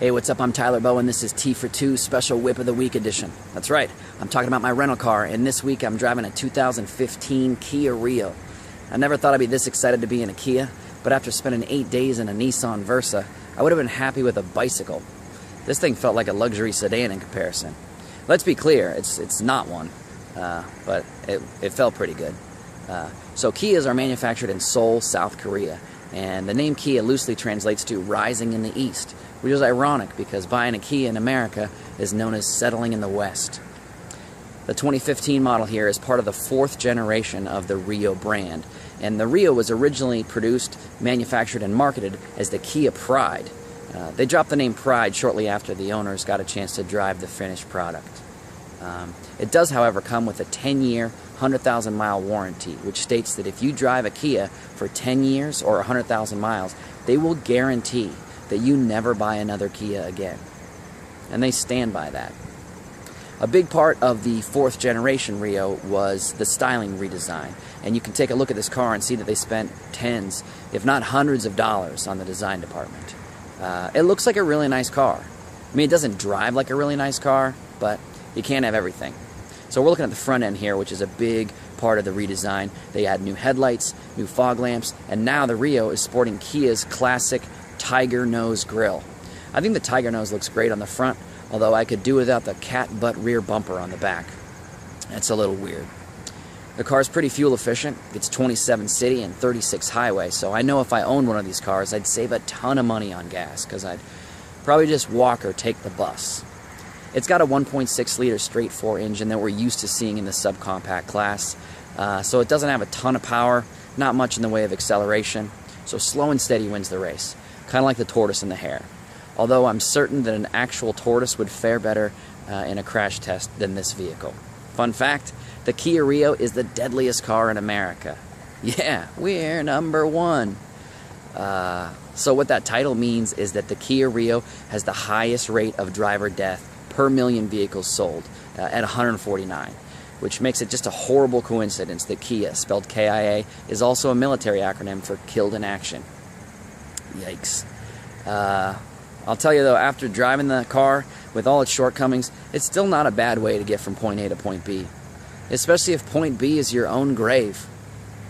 Hey, what's up? I'm Tyler Boeh, and this is T for 2 Special Whip of the Week edition. That's right, I'm talking about my rental car, and this week I'm driving a 2015 Kia Rio. I never thought I'd be this excited to be in a Kia, but after spending 8 days in a Nissan Versa, I would have been happy with a bicycle. This thing felt like a luxury sedan in comparison. Let's be clear, it's not one, but it felt pretty good. So Kias are manufactured in Seoul, South Korea, and the name Kia loosely translates to rising in the East, which is ironic because buying a Kia in America is known as settling in the West. The 2015 model here is part of the 4th generation of the Rio brand, and the Rio was originally produced, manufactured, and marketed as the Kia Pride. They dropped the name Pride shortly after the owners got a chance to drive the finished product. It does, however, come with a 10-year, 100,000-mile warranty, which states that if you drive a Kia for 10 years or 100,000 miles, they will guarantee that you never buy another Kia again. And they stand by that. A big part of the 4th generation Rio was the styling redesign, and you can take a look at this car and see that they spent tens, if not hundreds of dollars on the design department. It looks like a really nice car. I mean, it doesn't drive like a really nice car, but you can't have everything. So we're looking at the front end here, which is a big part of the redesign. They add new headlights, new fog lamps, and now the Rio is sporting Kia's classic tiger nose grille. I think the tiger nose looks great on the front, although I could do without the cat butt rear bumper on the back. That's a little weird. The car's pretty fuel efficient. It's 27 city and 36 highway, so I know if I owned one of these cars, I'd save a ton of money on gas, because I'd probably just walk or take the bus. It's got a 1.6-liter straight-4 engine that we're used to seeing in the subcompact class, so it doesn't have a ton of power, not much in the way of acceleration, so slow and steady wins the race, kind of like the tortoise and the hare. Although I'm certain that an actual tortoise would fare better in a crash test than this vehicle. Fun fact, the Kia Rio is the deadliest car in America. Yeah, we're number 1. So what that title means is that the Kia Rio has the highest rate of driver death per million vehicles sold at 149, which makes it just a horrible coincidence that Kia, spelled K-I-A, is also a military acronym for Killed in Action. Yikes. I'll tell you though, after driving the car with all its shortcomings, it's still not a bad way to get from point A to point B, especially if point B is your own grave.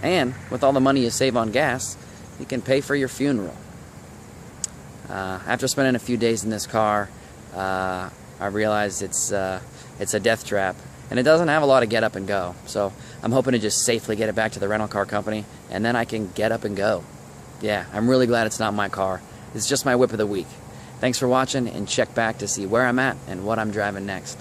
And with all the money you save on gas, you can pay for your funeral. After spending a few days in this car, I realized it's a death trap, and it doesn't have a lot of get up and go. So I'm hoping to just safely get it back to the rental car company, and then I can get up and go. Yeah, I'm really glad it's not my car. It's just my whip of the week. Thanks for watching, and check back to see where I'm at and what I'm driving next.